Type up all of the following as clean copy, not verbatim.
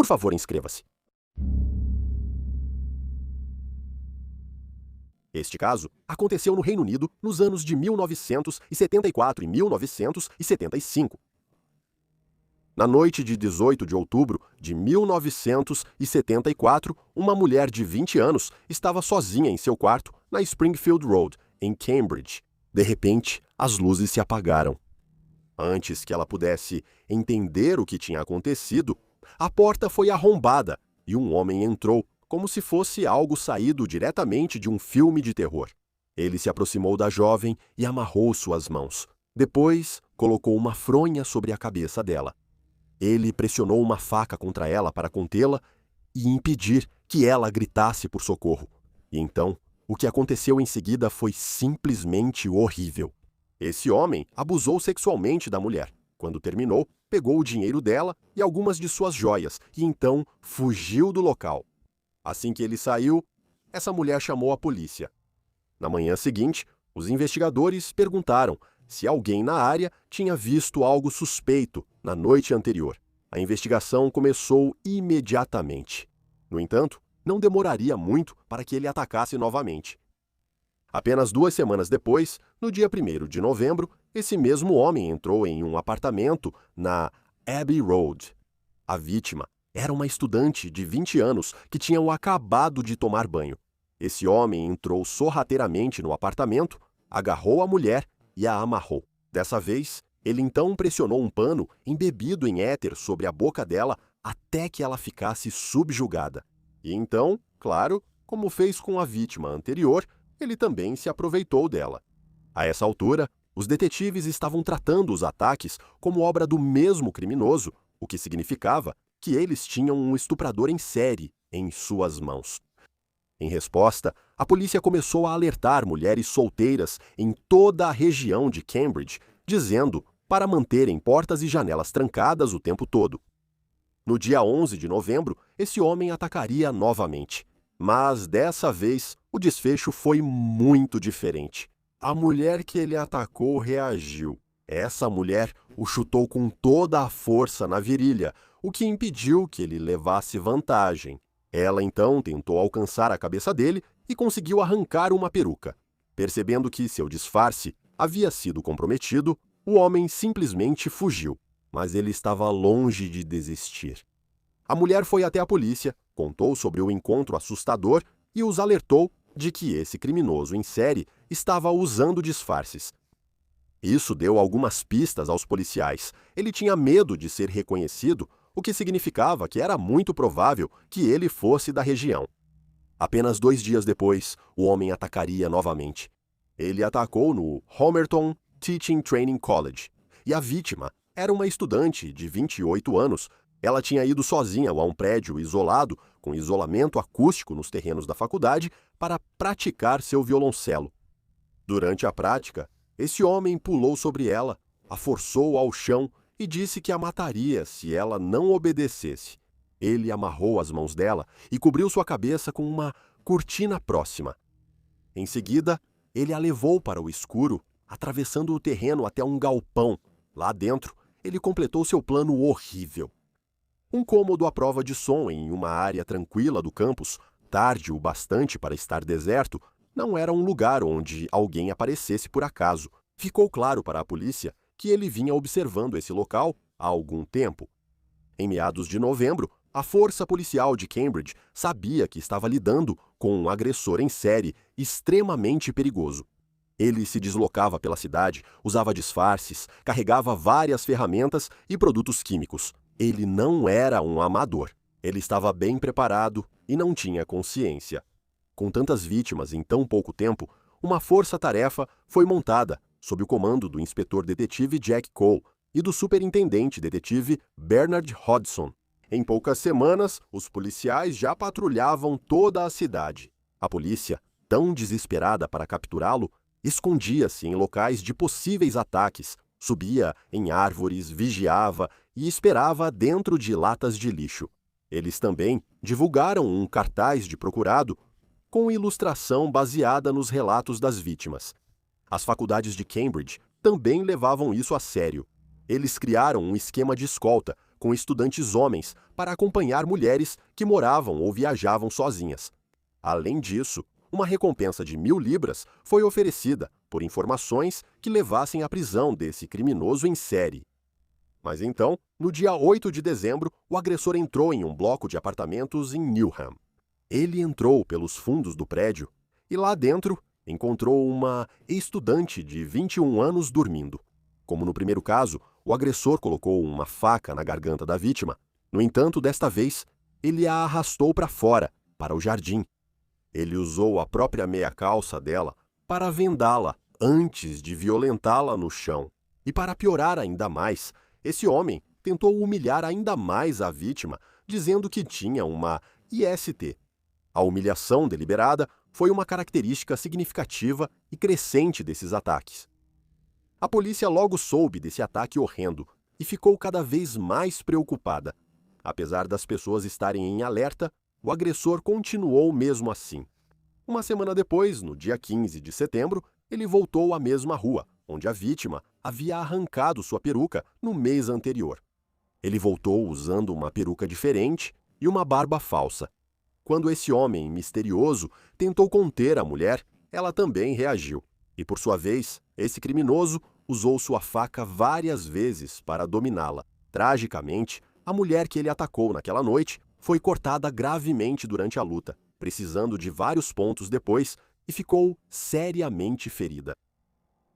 Por favor, inscreva-se. Este caso aconteceu no Reino Unido nos anos de 1974 e 1975. Na noite de 18 de outubro de 1974, uma mulher de 20 anos estava sozinha em seu quarto na Springfield Road, em Cambridge. De repente, as luzes se apagaram. Antes que ela pudesse entender o que tinha acontecido, a porta foi arrombada e um homem entrou, como se fosse algo saído diretamente de um filme de terror. Ele se aproximou da jovem e amarrou suas mãos. Depois, colocou uma fronha sobre a cabeça dela. Ele pressionou uma faca contra ela para contê-la e impedir que ela gritasse por socorro. E então, o que aconteceu em seguida foi simplesmente horrível. Esse homem abusou sexualmente da mulher. Quando terminou, pegou o dinheiro dela e algumas de suas joias e então fugiu do local. Assim que ele saiu, essa mulher chamou a polícia. Na manhã seguinte, os investigadores perguntaram se alguém na área tinha visto algo suspeito na noite anterior. A investigação começou imediatamente. No entanto, não demoraria muito para que ele atacasse novamente. Apenas 2 semanas depois, no dia 1º de novembro, esse mesmo homem entrou em um apartamento na Abbey Road. A vítima era uma estudante de 20 anos que tinha acabado de tomar banho. Esse homem entrou sorrateiramente no apartamento, agarrou a mulher e a amarrou. Dessa vez, ele então pressionou um pano embebido em éter sobre a boca dela até que ela ficasse subjugada. E então, claro, como fez com a vítima anterior, ele também se aproveitou dela. A essa altura, os detetives estavam tratando os ataques como obra do mesmo criminoso, o que significava que eles tinham um estuprador em série em suas mãos. Em resposta, a polícia começou a alertar mulheres solteiras em toda a região de Cambridge, dizendo para manterem portas e janelas trancadas o tempo todo. No dia 11 de novembro, esse homem atacaria novamente. Mas, dessa vez, o desfecho foi muito diferente. A mulher que ele atacou reagiu. Essa mulher o chutou com toda a força na virilha, o que impediu que ele levasse vantagem. Ela então tentou alcançar a cabeça dele e conseguiu arrancar uma peruca. Percebendo que seu disfarce havia sido comprometido, o homem simplesmente fugiu, mas ele estava longe de desistir. A mulher foi até a polícia, contou sobre o encontro assustador e os alertou de que esse criminoso em série estava usando disfarces. Isso deu algumas pistas aos policiais. Ele tinha medo de ser reconhecido, o que significava que era muito provável que ele fosse da região. Apenas 2 dias depois, o homem atacaria novamente. Ele atacou no Homerton Teaching Training College, e a vítima era uma estudante de 28 anos. Ela tinha ido sozinha a um prédio isolado, com isolamento acústico nos terrenos da faculdade, para praticar seu violoncelo. Durante a prática, esse homem pulou sobre ela, a forçou ao chão e disse que a mataria se ela não obedecesse. Ele amarrou as mãos dela e cobriu sua cabeça com uma cortina próxima. Em seguida, ele a levou para o escuro, atravessando o terreno até um galpão. Lá dentro, ele completou seu plano horrível. Um cômodo à prova de som em uma área tranquila do campus, tarde o bastante para estar deserto, não era um lugar onde alguém aparecesse por acaso. Ficou claro para a polícia que ele vinha observando esse local há algum tempo. Em meados de novembro, a força policial de Cambridge sabia que estava lidando com um agressor em série extremamente perigoso. Ele se deslocava pela cidade, usava disfarces, carregava várias ferramentas e produtos químicos. Ele não era um amador. Ele estava bem preparado e não tinha consciência. Com tantas vítimas em tão pouco tempo, uma força-tarefa foi montada sob o comando do inspetor detetive Jack Cole e do superintendente detetive Bernard Hodgson. Em poucas semanas, os policiais já patrulhavam toda a cidade. A polícia, tão desesperada para capturá-lo, escondia-se em locais de possíveis ataques, subia em árvores, vigiava e esperava dentro de latas de lixo. Eles também divulgaram um cartaz de procurado com ilustração baseada nos relatos das vítimas. As faculdades de Cambridge também levavam isso a sério. Eles criaram um esquema de escolta com estudantes homens para acompanhar mulheres que moravam ou viajavam sozinhas. Além disso, uma recompensa de 1.000 libras foi oferecida por informações que levassem à prisão desse criminoso em série. Mas então, no dia 8 de dezembro, o agressor entrou em um bloco de apartamentos em Newham. Ele entrou pelos fundos do prédio e lá dentro encontrou uma estudante de 21 anos dormindo. Como no primeiro caso, o agressor colocou uma faca na garganta da vítima. No entanto, desta vez, ele a arrastou para fora, para o jardim. Ele usou a própria meia-calça dela para vendá-la antes de violentá-la no chão. E para piorar ainda mais, esse homem tentou humilhar ainda mais a vítima, dizendo que tinha uma IST. A humilhação deliberada foi uma característica significativa e crescente desses ataques. A polícia logo soube desse ataque horrendo e ficou cada vez mais preocupada. Apesar das pessoas estarem em alerta, o agressor continuou mesmo assim. Uma semana depois, no dia 15 de setembro, ele voltou à mesma rua, onde a vítima havia arrancado sua peruca no mês anterior. Ele voltou usando uma peruca diferente e uma barba falsa. Quando esse homem misterioso tentou conter a mulher, ela também reagiu. E, por sua vez, esse criminoso usou sua faca várias vezes para dominá-la. Tragicamente, a mulher que ele atacou naquela noite foi cortada gravemente durante a luta, precisando de vários pontos depois, e ficou seriamente ferida.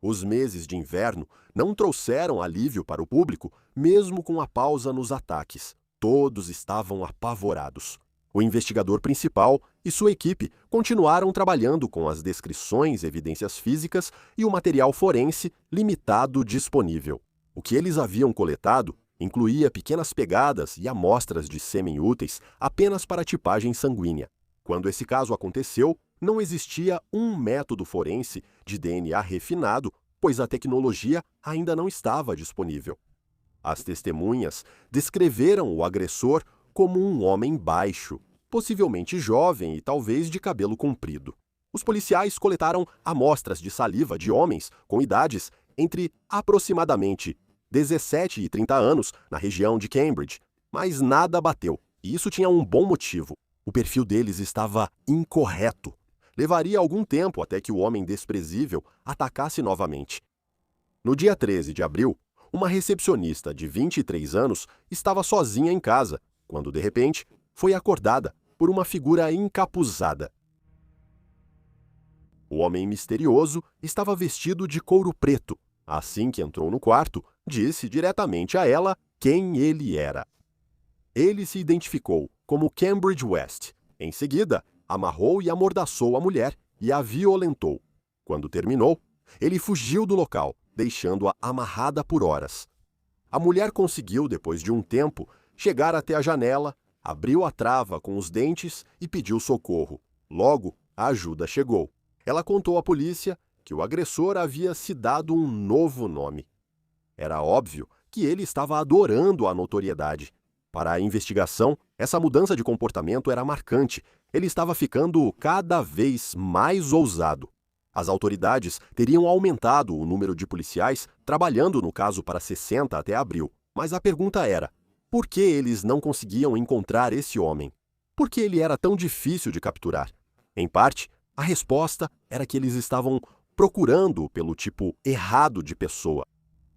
Os meses de inverno não trouxeram alívio para o público, mesmo com a pausa nos ataques. Todos estavam apavorados. O investigador principal e sua equipe continuaram trabalhando com as descrições, evidências físicas e o material forense limitado disponível. O que eles haviam coletado incluía pequenas pegadas e amostras de sêmen úteis apenas para tipagem sanguínea. Quando esse caso aconteceu, não existia um método forense de DNA refinado, pois a tecnologia ainda não estava disponível. As testemunhas descreveram o agressor como um homem baixo, possivelmente jovem e talvez de cabelo comprido. Os policiais coletaram amostras de saliva de homens com idades entre aproximadamente 17 e 30 anos na região de Cambridge, mas nada bateu, e isso tinha um bom motivo. O perfil deles estava incorreto. Levaria algum tempo até que o homem desprezível atacasse novamente. No dia 13 de abril, uma recepcionista de 23 anos estava sozinha em casa, quando, de repente, foi acordada por uma figura encapuzada. O homem misterioso estava vestido de couro preto. Assim que entrou no quarto, disse diretamente a ela quem ele era. Ele se identificou como Cambridge West. Em seguida, amarrou e amordaçou a mulher e a violentou. Quando terminou, ele fugiu do local, deixando-a amarrada por horas. A mulher conseguiu, depois de um tempo, chegar até a janela, abriu a trava com os dentes e pediu socorro. Logo, a ajuda chegou. Ela contou à polícia que o agressor havia se dado um novo nome. Era óbvio que ele estava adorando a notoriedade. Para a investigação, essa mudança de comportamento era marcante. Ele estava ficando cada vez mais ousado. As autoridades teriam aumentado o número de policiais trabalhando no caso para 60 até abril. Mas a pergunta era: por que eles não conseguiam encontrar esse homem? Por que ele era tão difícil de capturar? Em parte, a resposta era que eles estavam procurando pelo tipo errado de pessoa.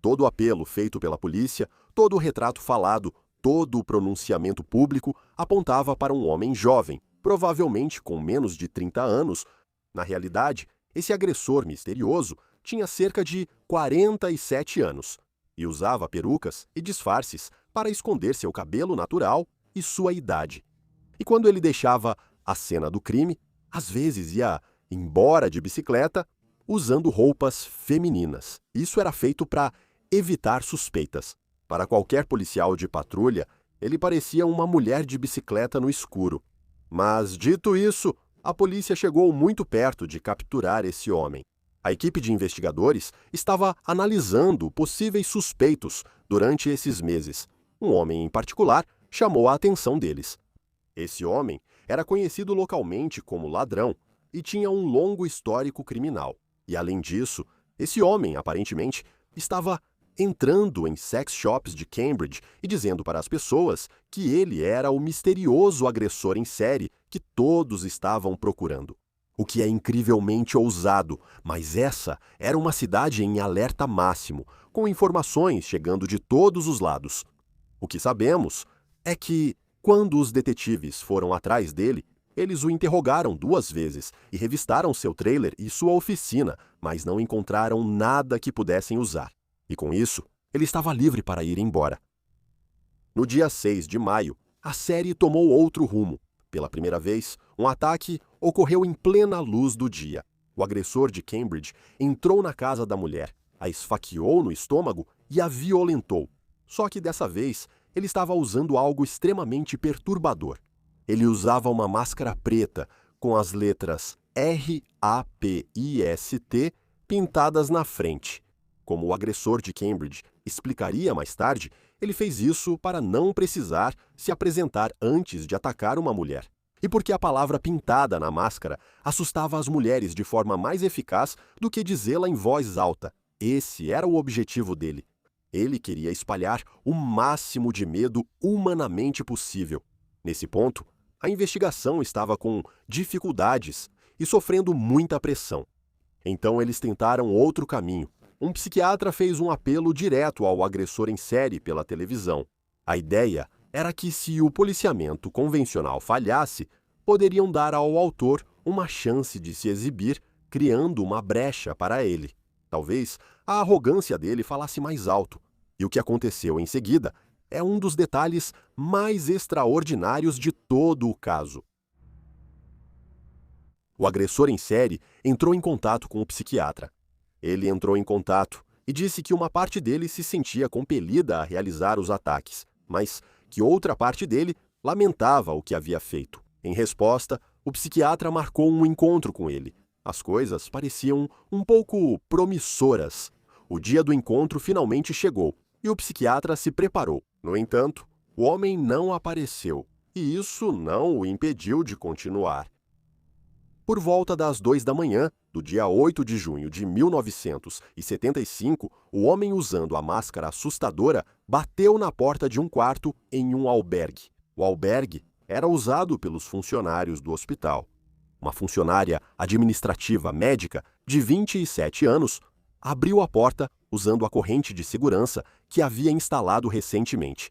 Todo o apelo feito pela polícia, todo o retrato falado, todo o pronunciamento público apontava para um homem jovem, provavelmente com menos de 30 anos. Na realidade, esse agressor misterioso tinha cerca de 47 anos e usava perucas e disfarces para esconder seu cabelo natural e sua idade. E quando ele deixava a cena do crime, às vezes ia embora de bicicleta usando roupas femininas. Isso era feito para evitar suspeitas. Para qualquer policial de patrulha, ele parecia uma mulher de bicicleta no escuro. Mas, dito isso, a polícia chegou muito perto de capturar esse homem. A equipe de investigadores estava analisando possíveis suspeitos durante esses meses. Um homem em particular chamou a atenção deles. Esse homem era conhecido localmente como ladrão e tinha um longo histórico criminal. E, além disso, esse homem, aparentemente, estava entrando em sex shops de Cambridge e dizendo para as pessoas que ele era o misterioso agressor em série que todos estavam procurando. O que é incrivelmente ousado, mas essa era uma cidade em alerta máximo, com informações chegando de todos os lados. O que sabemos é que, quando os detetives foram atrás dele, eles o interrogaram 2 vezes e revistaram seu trailer e sua oficina, mas não encontraram nada que pudessem usar. E com isso, ele estava livre para ir embora. No dia 6 de maio, a série tomou outro rumo. Pela primeira vez, um ataque ocorreu em plena luz do dia. O agressor de Cambridge entrou na casa da mulher, a esfaqueou no estômago e a violentou. Só que dessa vez, ele estava usando algo extremamente perturbador. Ele usava uma máscara preta com as letras RAPIST pintadas na frente. Como o agressor de Cambridge explicaria mais tarde, ele fez isso para não precisar se apresentar antes de atacar uma mulher. E porque a palavra pintada na máscara assustava as mulheres de forma mais eficaz do que dizê-la em voz alta. Esse era o objetivo dele. Ele queria espalhar o máximo de medo humanamente possível. Nesse ponto, a investigação estava com dificuldades e sofrendo muita pressão. Então eles tentaram outro caminho. Um psiquiatra fez um apelo direto ao agressor em série pela televisão. A ideia era que, se o policiamento convencional falhasse, poderiam dar ao autor uma chance de se exibir, criando uma brecha para ele. Talvez a arrogância dele falasse mais alto. E o que aconteceu em seguida é um dos detalhes mais extraordinários de todo o caso. O agressor em série entrou em contato com o psiquiatra. Ele entrou em contato e disse que uma parte dele se sentia compelida a realizar os ataques, mas que outra parte dele lamentava o que havia feito. Em resposta, o psiquiatra marcou um encontro com ele. As coisas pareciam um pouco promissoras. O dia do encontro finalmente chegou e o psiquiatra se preparou. No entanto, o homem não apareceu e isso não o impediu de continuar. Por volta das 2 da manhã, do dia 8 de junho de 1975, o homem usando a máscara assustadora bateu na porta de um quarto em um albergue. O albergue era usado pelos funcionários do hospital. Uma funcionária administrativa médica de 27 anos abriu a porta usando a corrente de segurança que havia instalado recentemente.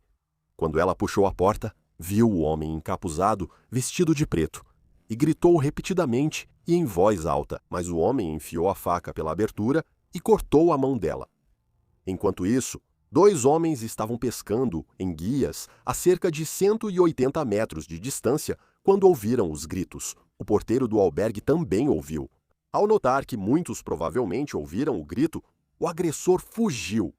Quando ela puxou a porta, viu o homem encapuzado, vestido de preto, e gritou repetidamente e em voz alta, mas o homem enfiou a faca pela abertura e cortou a mão dela. Enquanto isso, 2 homens estavam pescando em guias a cerca de 180 metros de distância quando ouviram os gritos. O porteiro do albergue também ouviu. Ao notar que muitos provavelmente ouviram o grito, o agressor fugiu.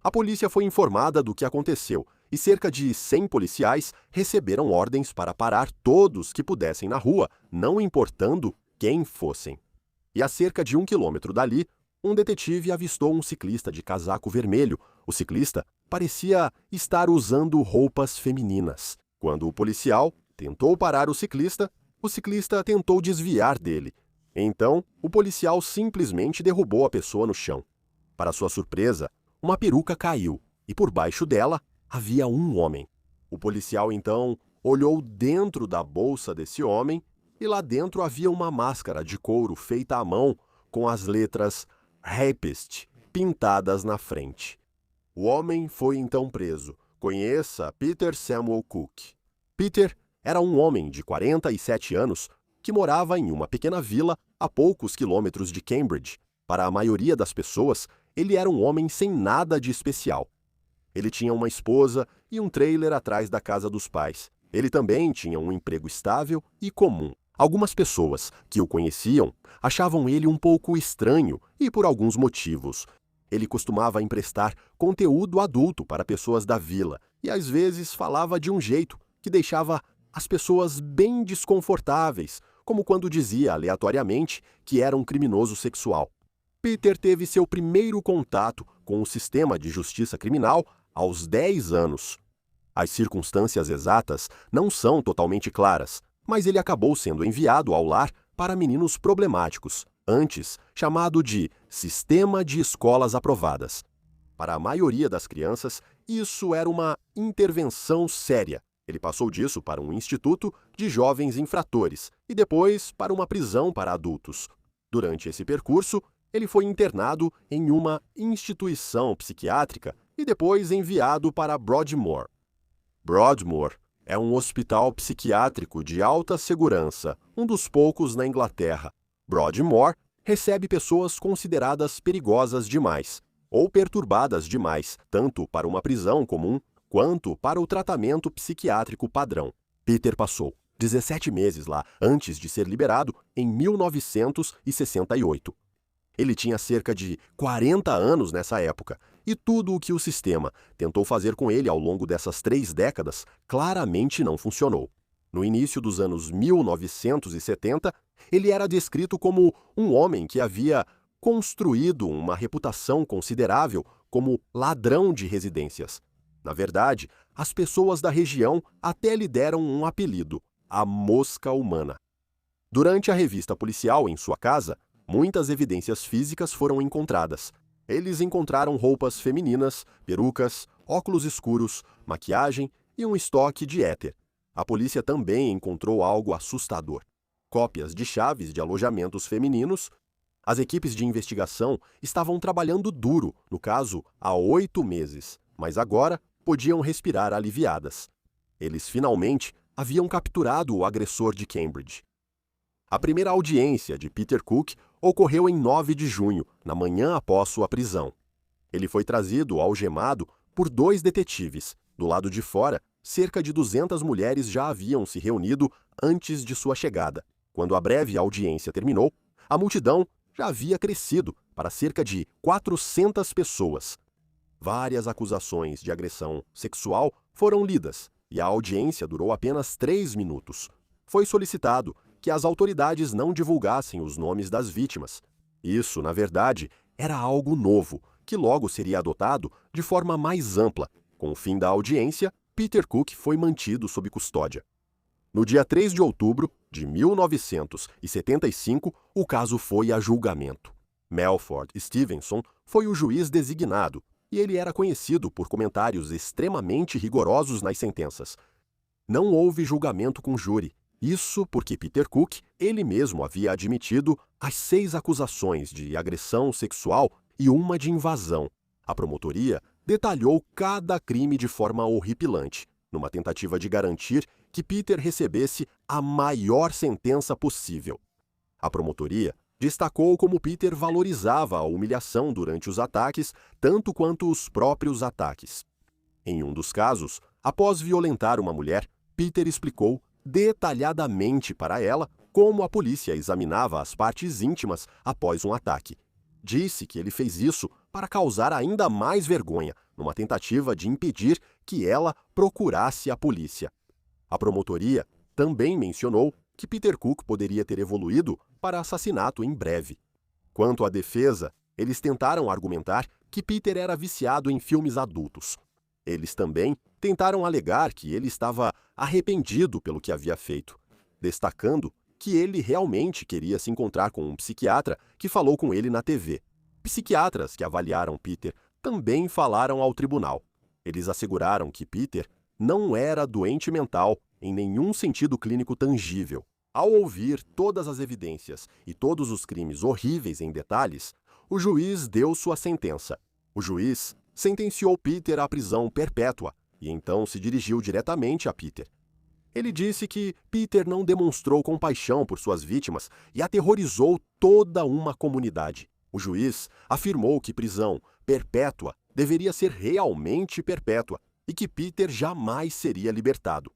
A polícia foi informada do que aconteceu e cerca de 100 policiais receberam ordens para parar todos que pudessem na rua, não importando quem fossem. E a cerca de 1 quilômetro dali, um detetive avistou um ciclista de casaco vermelho. O ciclista parecia estar usando roupas femininas. Quando o policial tentou parar o ciclista tentou desviar dele. Então, o policial simplesmente derrubou a pessoa no chão. Para sua surpresa, uma peruca caiu e por baixo dela havia um homem. O policial então olhou dentro da bolsa desse homem e lá dentro havia uma máscara de couro feita à mão com as letras Rapist pintadas na frente. O homem foi então preso. Conheça Peter Samuel Cook. Peter era um homem de 47 anos que morava em uma pequena vila a poucos quilômetros de Cambridge. Para a maioria das pessoas, ele era um homem sem nada de especial. Ele tinha uma esposa e um trailer atrás da casa dos pais. Ele também tinha um emprego estável e comum. Algumas pessoas que o conheciam achavam ele um pouco estranho e por alguns motivos. Ele costumava emprestar conteúdo adulto para pessoas da vila e às vezes falava de um jeito que deixava as pessoas bem desconfortáveis, como quando dizia aleatoriamente que era um criminoso sexual. Peter teve seu primeiro contato com o sistema de justiça criminal aos 10 anos. As circunstâncias exatas não são totalmente claras, mas ele acabou sendo enviado ao lar para meninos problemáticos, antes chamado de Sistema de Escolas Aprovadas. para a maioria das crianças, isso era uma intervenção séria. Ele passou disso para um instituto de jovens infratores e depois para uma prisão para adultos. Durante esse percurso, ele foi internado em uma instituição psiquiátrica e depois enviado para Broadmoor. Broadmoor é um hospital psiquiátrico de alta segurança, um dos poucos na Inglaterra. Broadmoor recebe pessoas consideradas perigosas demais ou perturbadas demais, tanto para uma prisão comum quanto para o tratamento psiquiátrico padrão. Peter passou 17 meses lá antes de ser liberado em 1968. Ele tinha cerca de 40 anos nessa época, e tudo o que o sistema tentou fazer com ele ao longo dessas 3 décadas claramente não funcionou. No início dos anos 1970, ele era descrito como um homem que havia construído uma reputação considerável como ladrão de residências. Na verdade, as pessoas da região até lhe deram um apelido: a mosca humana. Durante a revista policial em sua casa, muitas evidências físicas foram encontradas. Eles encontraram roupas femininas, perucas, óculos escuros, maquiagem e um estoque de éter. A polícia também encontrou algo assustador: cópias de chaves de alojamentos femininos. As equipes de investigação estavam trabalhando duro, no caso, há 8 meses, mas agora podiam respirar aliviadas. Eles finalmente haviam capturado o agressor de Cambridge. A primeira audiência de Peter Cook ocorreu em 9 de junho, na manhã após sua prisão. Ele foi trazido algemado por 2 detetives. Do lado de fora, cerca de 200 mulheres já haviam se reunido antes de sua chegada. Quando a breve audiência terminou, a multidão já havia crescido para cerca de 400 pessoas. Várias acusações de agressão sexual foram lidas e a audiência durou apenas 3 minutos. Foi solicitado que as autoridades não divulgassem os nomes das vítimas. Isso, na verdade, era algo novo, que logo seria adotado de forma mais ampla. Com o fim da audiência, Peter Cook foi mantido sob custódia. No dia 3 de outubro de 1975, o caso foi a julgamento. Melford Stevenson foi o juiz designado, e ele era conhecido por comentários extremamente rigorosos nas sentenças. Não houve julgamento com júri. Isso porque Peter Cook, ele mesmo havia admitido as 6 acusações de agressão sexual e uma de invasão. A promotoria detalhou cada crime de forma horripilante, numa tentativa de garantir que Peter recebesse a maior sentença possível. A promotoria destacou como Peter valorizava a humilhação durante os ataques, tanto quanto os próprios ataques. Em um dos casos, após violentar uma mulher, Peter explicou detalhadamente para ela como a polícia examinava as partes íntimas após um ataque. Disse que ele fez isso para causar ainda mais vergonha, numa tentativa de impedir que ela procurasse a polícia. A promotoria também mencionou que Peter Cook poderia ter evoluído para assassinato em breve. Quanto à defesa, eles tentaram argumentar que Peter era viciado em filmes adultos. Eles também tentaram alegar que ele estava arrependido pelo que havia feito, destacando que ele realmente queria se encontrar com um psiquiatra que falou com ele na TV. Psiquiatras que avaliaram Peter também falaram ao tribunal. Eles asseguraram que Peter não era doente mental em nenhum sentido clínico tangível. Ao ouvir todas as evidências e todos os crimes horríveis em detalhes, o juiz deu sua sentença. O juiz sentenciou Peter à prisão perpétua e então se dirigiu diretamente a Peter. Ele disse que Peter não demonstrou compaixão por suas vítimas e aterrorizou toda uma comunidade. O juiz afirmou que prisão perpétua deveria ser realmente perpétua e que Peter jamais seria libertado.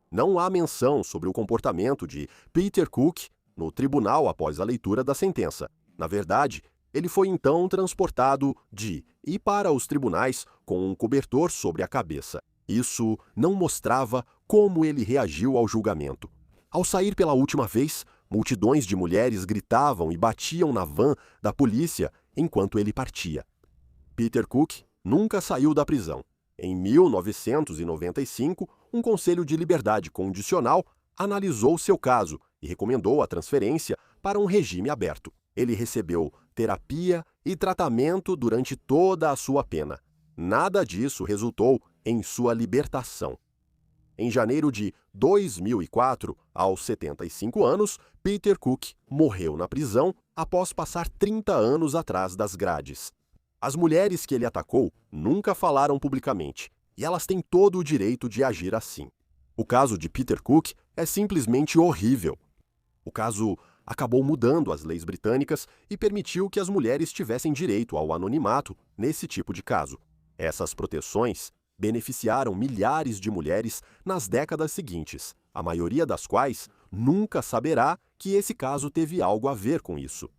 Não há menção sobre o comportamento de Peter Cook no tribunal após a leitura da sentença. Na verdade, ele foi então transportado de e para os tribunais com um cobertor sobre a cabeça. Isso não mostrava como ele reagiu ao julgamento. Ao sair pela última vez, multidões de mulheres gritavam e batiam na van da polícia enquanto ele partia. Peter Cook nunca saiu da prisão. Em 1995, um conselho de liberdade condicional analisou seu caso e recomendou a transferência para um regime aberto. Ele recebeu terapia e tratamento durante toda a sua pena. Nada disso resultou em sua libertação. Em janeiro de 2004, aos 75 anos, Peter Cook morreu na prisão após passar 30 anos atrás das grades. As mulheres que ele atacou nunca falaram publicamente, e elas têm todo o direito de agir assim. O caso de Peter Cook é simplesmente horrível. O caso acabou mudando as leis britânicas e permitiu que as mulheres tivessem direito ao anonimato nesse tipo de caso. Essas proteções beneficiaram milhares de mulheres nas décadas seguintes, a maioria das quais nunca saberá que esse caso teve algo a ver com isso.